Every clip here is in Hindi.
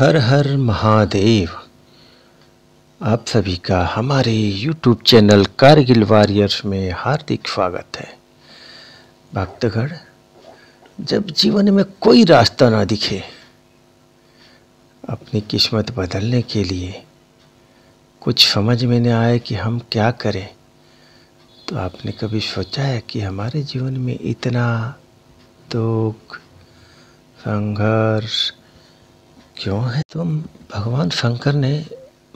हर हर महादेव। आप सभी का हमारे YouTube चैनल कारगिल वॉरियर्स में हार्दिक स्वागत है। भक्तगण, जब जीवन में कोई रास्ता ना दिखे अपनी किस्मत बदलने के लिए, कुछ समझ में न आए कि हम क्या करें, तो आपने कभी सोचा है कि हमारे जीवन में इतना दुख संघर्ष क्यों है? तो भगवान शंकर ने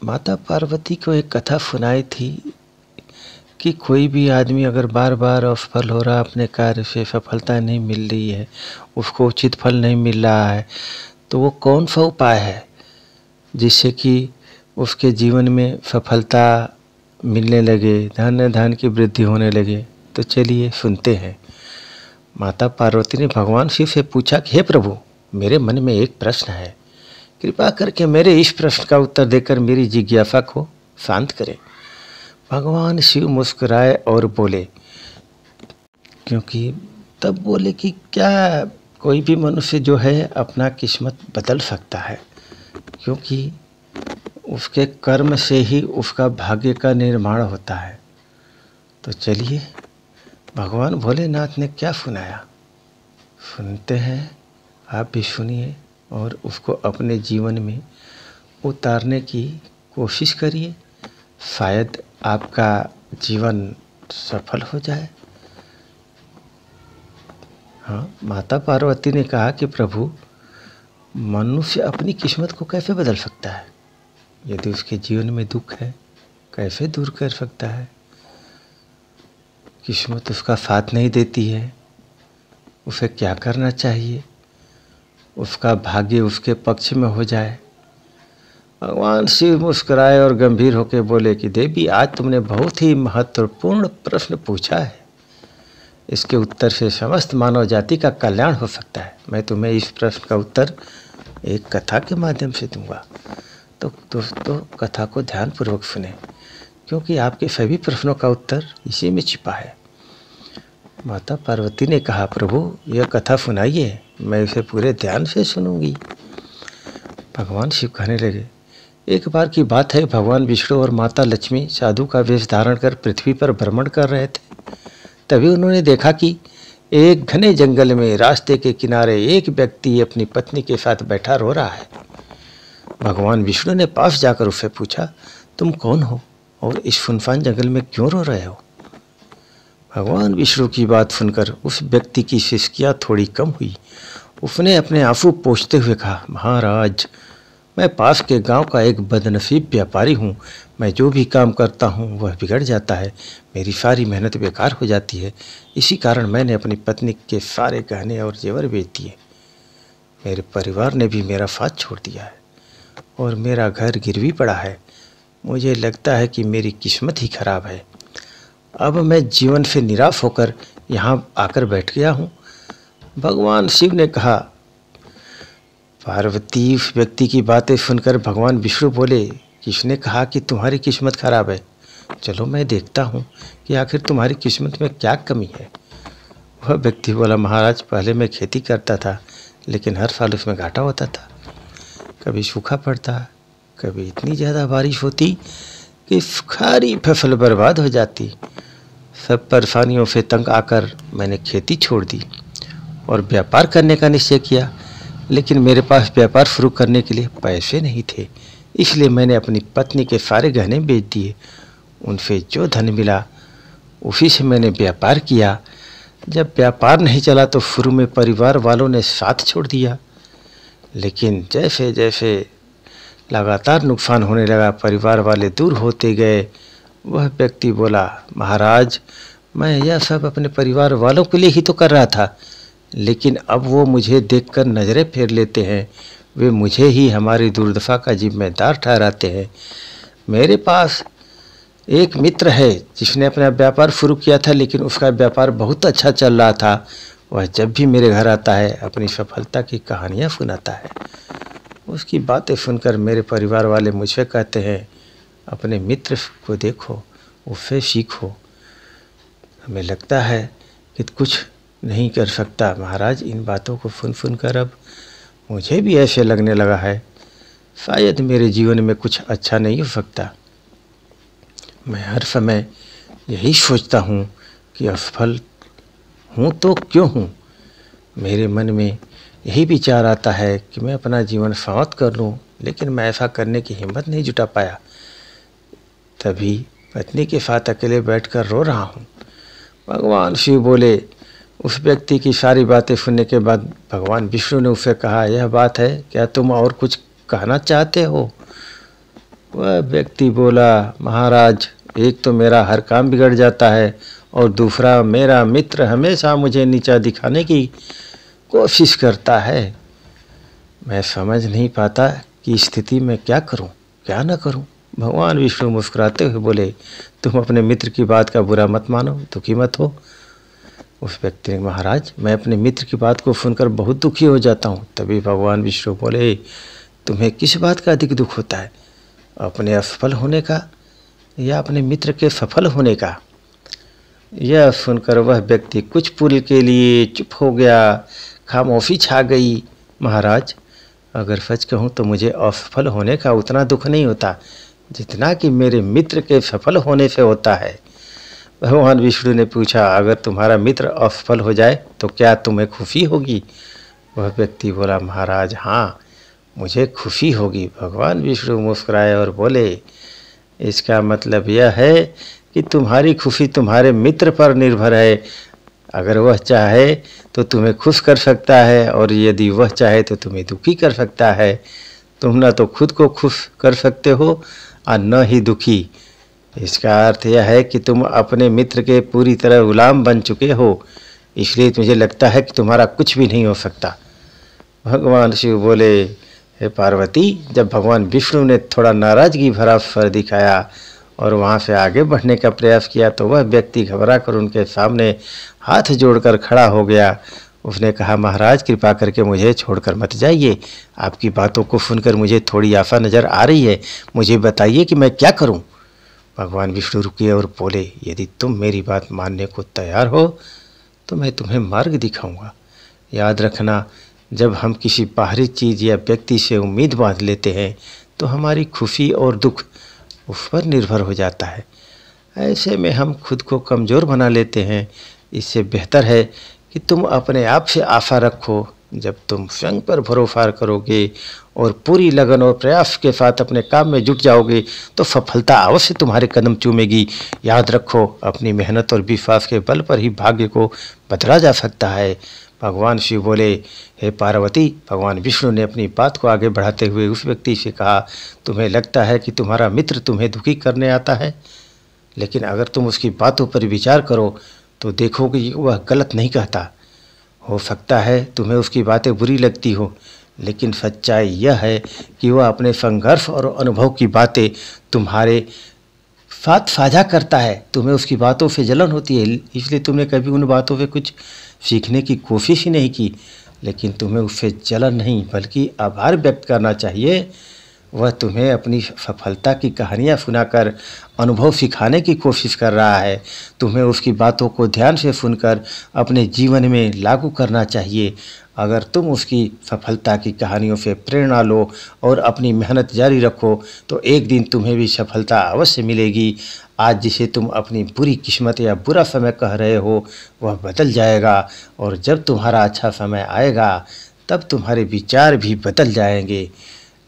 माता पार्वती को एक कथा सुनाई थी कि कोई भी आदमी अगर बार बार असफल हो रहा, अपने कार्य से सफलता नहीं मिल रही है, उसको उचित फल नहीं मिल रहा है, तो वो कौन सा उपाय है जिससे कि उसके जीवन में सफलता मिलने लगे, धन की वृद्धि होने लगे। तो चलिए सुनते हैं। माता पार्वती ने भगवान शिव से पूछा कि हे प्रभु, मेरे मन में एक प्रश्न है, कृपा करके मेरे इस प्रश्न का उत्तर देकर मेरी जिज्ञासा को शांत करें। भगवान शिव मुस्कुराए और बोले, क्योंकि तब बोले कि क्या कोई भी मनुष्य जो है अपना किस्मत बदल सकता है, क्योंकि उसके कर्म से ही उसका भाग्य का निर्माण होता है। तो चलिए भगवान भोलेनाथ ने क्या सुनाया, सुनते हैं। आप भी सुनिए और उसको अपने जीवन में उतारने की कोशिश करिए, शायद आपका जीवन सफल हो जाए। हाँ, माता पार्वती ने कहा कि प्रभु, मनुष्य अपनी किस्मत को कैसे बदल सकता है? यदि उसके जीवन में दुख है, कैसे दूर कर सकता है? किस्मत उसका साथ नहीं देती है, उसे क्या करना चाहिए? उसका भाग्य उसके पक्ष में हो जाए। भगवान शिव मुस्कुराए और गंभीर होकर बोले कि देवी, आज तुमने बहुत ही महत्वपूर्ण प्रश्न पूछा है। इसके उत्तर से समस्त मानव जाति का कल्याण हो सकता है। मैं तुम्हें इस प्रश्न का उत्तर एक कथा के माध्यम से दूंगा। तो दोस्तों, कथा को ध्यानपूर्वक सुने, क्योंकि आपके सभी प्रश्नों का उत्तर इसी में छिपा है। माता पार्वती ने कहा, प्रभु, यह कथा सुनाइए, मैं इसे पूरे ध्यान से सुनूंगी। भगवान शिव कहने लगे, एक बार की बात है, भगवान विष्णु और माता लक्ष्मी साधु का वेश धारण कर पृथ्वी पर भ्रमण कर रहे थे। तभी उन्होंने देखा कि एक घने जंगल में रास्ते के किनारे एक व्यक्ति अपनी पत्नी के साथ बैठा रो रहा है। भगवान विष्णु ने पास जाकर उससे पूछा, तुम कौन हो और इस सुनसान जंगल में क्यों रो रहे हो? भगवान विष्णु की बात सुनकर उस व्यक्ति की सिसकियाँ थोड़ी कम हुई। उसने अपने आंसू पोंछते हुए कहा, महाराज, मैं पास के गांव का एक बदनसीब व्यापारी हूँ। मैं जो भी काम करता हूँ वह बिगड़ जाता है, मेरी सारी मेहनत बेकार हो जाती है। इसी कारण मैंने अपनी पत्नी के सारे गहने और जेवर बेच दिए। मेरे परिवार ने भी मेरा साथ छोड़ दिया है और मेरा घर गिरवी पड़ा है। मुझे लगता है कि मेरी किस्मत ही खराब है। अब मैं जीवन से निराश होकर यहाँ आकर बैठ गया हूँ। भगवान शिव ने कहा। पार्वती उस व्यक्ति की बातें सुनकर भगवान विष्णु बोले, किसने कहा कि तुम्हारी किस्मत खराब है? चलो मैं देखता हूँ कि आखिर तुम्हारी किस्मत में क्या कमी है। वह व्यक्ति बोला, महाराज, पहले मैं खेती करता था, लेकिन हर साल उसमें घाटा होता था। कभी सूखा पड़ता, कभी इतनी ज़्यादा बारिश होती कि सारी फसल बर्बाद हो जाती। सब परेशानियों से तंग आकर मैंने खेती छोड़ दी और व्यापार करने का निश्चय किया, लेकिन मेरे पास व्यापार शुरू करने के लिए पैसे नहीं थे। इसलिए मैंने अपनी पत्नी के सारे गहने बेच दिए। उनसे जो धन मिला उसी से मैंने व्यापार किया। जब व्यापार नहीं चला तो शुरू में परिवार वालों ने साथ छोड़ दिया, लेकिन जैसे जैसे लगातार नुकसान होने लगा, परिवार वाले दूर होते गए। वह व्यक्ति बोला, महाराज, मैं यह सब अपने परिवार वालों के लिए ही तो कर रहा था, लेकिन अब वो मुझे देखकर नज़रें फेर लेते हैं। वे मुझे ही हमारी दुर्दशा का जिम्मेदार ठहराते हैं। मेरे पास एक मित्र है जिसने अपना व्यापार शुरू किया था, लेकिन उसका व्यापार बहुत अच्छा चल रहा था। वह जब भी मेरे घर आता है अपनी सफलता की कहानियाँ सुनाता है। उसकी बातें सुनकर मेरे परिवार वाले मुझसे कहते हैं, अपने मित्र को देखो, उससे सीखो। हमें लगता है कि कुछ नहीं कर सकता। महाराज, इन बातों को सुन सुनकर अब मुझे भी ऐसे लगने लगा है शायद मेरे जीवन में कुछ अच्छा नहीं हो सकता। मैं हर समय यही सोचता हूँ कि असफल हूँ तो क्यों हूँ। मेरे मन में यही विचार आता है कि मैं अपना जीवन समाप्त कर लूँ, लेकिन मैं ऐसा करने की हिम्मत नहीं जुटा पाया। तभी पत्नी के साथ अकेले बैठकर रो रहा हूँ। भगवान शिव बोले। उस व्यक्ति की सारी बातें सुनने के बाद भगवान विष्णु ने उसे कहा, यह बात है, क्या तुम और कुछ कहना चाहते हो? वह व्यक्ति बोला, महाराज, एक तो मेरा हर काम बिगड़ जाता है और दूसरा मेरा मित्र हमेशा मुझे नीचा दिखाने की कोशिश करता है। मैं समझ नहीं पाता कि इस स्थिति में क्या करूं, क्या न करूं। भगवान विष्णु मुस्कुराते हुए बोले, तुम अपने मित्र की बात का बुरा मत मानो, दुखी मत हो। उस व्यक्ति ने, महाराज, मैं अपने मित्र की बात को सुनकर बहुत दुखी हो जाता हूँ। तभी भगवान विष्णु बोले, तुम्हें किस बात का अधिक दुख होता है, अपने असफल होने का या अपने मित्र के सफल होने का? यह सुनकर वह व्यक्ति कुछ पल के लिए चुप हो गया, खामोशी छा गई। महाराज, अगर सच कहूँ तो मुझे असफल होने का उतना दुख नहीं होता जितना कि मेरे मित्र के सफल होने से होता है। भगवान विष्णु ने पूछा, अगर तुम्हारा मित्र असफल हो जाए तो क्या तुम्हें खुशी होगी? वह व्यक्ति बोला, महाराज, हाँ, मुझे खुशी होगी। भगवान विष्णु मुस्कुराए और बोले, इसका मतलब यह है कि तुम्हारी खुशी तुम्हारे मित्र पर निर्भर है। अगर वह चाहे तो तुम्हें खुश कर सकता है और यदि वह चाहे तो तुम्हें दुखी कर सकता है। तुम न तो खुद को खुश कर सकते हो और न ही दुखी। इसका अर्थ यह है कि तुम अपने मित्र के पूरी तरह गुलाम बन चुके हो, इसलिए मुझे लगता है कि तुम्हारा कुछ भी नहीं हो सकता। भगवान शिव बोले, हे पार्वती, जब भगवान विष्णु ने थोड़ा नाराजगी भरा स्वर दिखाया और वहाँ से आगे बढ़ने का प्रयास किया तो वह व्यक्ति घबरा कर उनके सामने हाथ जोड़कर खड़ा हो गया। उसने कहा, महाराज, कृपा करके मुझे छोड़कर मत जाइए। आपकी बातों को सुनकर मुझे थोड़ी आशा नज़र आ रही है। मुझे बताइए कि मैं क्या करूं? भगवान विष्णु रुके और बोले, यदि तुम मेरी बात मानने को तैयार हो तो मैं तुम्हें मार्ग दिखाऊंगा। याद रखना, जब हम किसी बाहरी चीज़ या व्यक्ति से उम्मीद बांध लेते हैं तो हमारी खुशी और दुख उस पर निर्भर हो जाता है। ऐसे में हम खुद को कमज़ोर बना लेते हैं। इससे बेहतर है कि तुम अपने आप से आशा रखो। जब तुम स्वयं पर भरोसा करोगे और पूरी लगन और प्रयास के साथ अपने काम में जुट जाओगे तो सफलता अवश्य तुम्हारे कदम चूमेगी। याद रखो, अपनी मेहनत और विश्वास के बल पर ही भाग्य को बदला जा सकता है। भगवान शिव बोले, हे पार्वती, भगवान विष्णु ने अपनी बात को आगे बढ़ाते हुए उस व्यक्ति से कहा, तुम्हें लगता है कि तुम्हारा मित्र तुम्हें दुखी करने आता है, लेकिन अगर तुम उसकी बातों पर विचार करो तो देखोगे कि वह गलत नहीं कहता। हो सकता है तुम्हें उसकी बातें बुरी लगती हो, लेकिन सच्चाई यह है कि वह अपने संघर्ष और अनुभव की बातें तुम्हारे साथ साझा करता है। तुम्हें उसकी बातों से जलन होती है, इसलिए तुमने कभी उन बातों से कुछ सीखने की कोशिश ही नहीं की। लेकिन तुम्हें उससे जलन नहीं बल्कि आभार व्यक्त करना चाहिए। वह तुम्हें अपनी सफलता की कहानियाँ सुनाकर अनुभव सिखाने की कोशिश कर रहा है। तुम्हें उसकी बातों को ध्यान से सुनकर अपने जीवन में लागू करना चाहिए। अगर तुम उसकी सफलता की कहानियों से प्रेरणा लो और अपनी मेहनत जारी रखो तो एक दिन तुम्हें भी सफलता अवश्य मिलेगी। आज जिसे तुम अपनी बुरी किस्मत या बुरा समय कह रहे हो वह बदल जाएगा और जब तुम्हारा अच्छा समय आएगा तब तुम्हारे विचार भी बदल जाएंगे।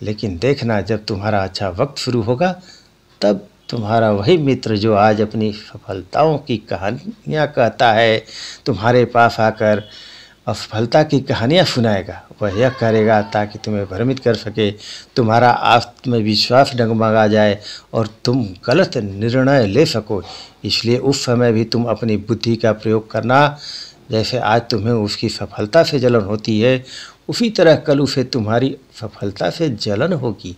लेकिन देखना, जब तुम्हारा अच्छा वक्त शुरू होगा तब तुम्हारा वही मित्र जो आज अपनी सफलताओं की कहानियाँ कहता है तुम्हारे पास आकर असफलता की कहानियाँ सुनाएगा। वह यह करेगा ताकि तुम्हें भ्रमित कर सके, तुम्हारा आत्मविश्वास डगमगा जाए और तुम गलत निर्णय ले सको। इसलिए उस समय भी तुम अपनी बुद्धि का प्रयोग करना। जैसे आज तुम्हें उसकी सफलता से जलन होती है, उसी तरह कल उसे तुम्हारी सफलता से जलन होगी।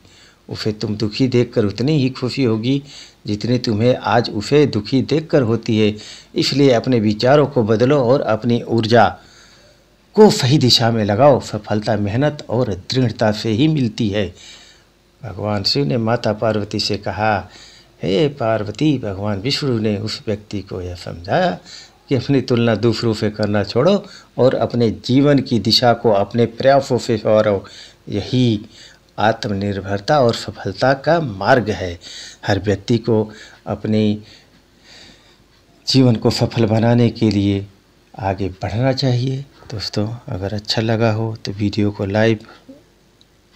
उसे तुम दुखी देखकर उतनी ही खुशी होगी जितनी तुम्हें आज उसे दुखी देखकर होती है। इसलिए अपने विचारों को बदलो और अपनी ऊर्जा को सही दिशा में लगाओ। सफलता मेहनत और दृढ़ता से ही मिलती है। भगवान शिव ने माता पार्वती से कहा, हे पार्वती, भगवान विष्णु ने उस व्यक्ति को यह समझाया कि अपनी तुलना दूसरों से करना छोड़ो और अपने जीवन की दिशा को अपने प्रयासों से सवारो। यही आत्मनिर्भरता और सफलता का मार्ग है। हर व्यक्ति को अपने जीवन को सफल बनाने के लिए आगे बढ़ना चाहिए। दोस्तों, अगर अच्छा लगा हो तो वीडियो को लाइक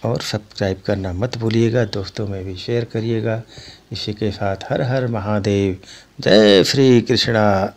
और सब्सक्राइब करना मत भूलिएगा। दोस्तों में भी शेयर करिएगा। इसी के साथ हर हर महादेव, जय श्री कृष्णा।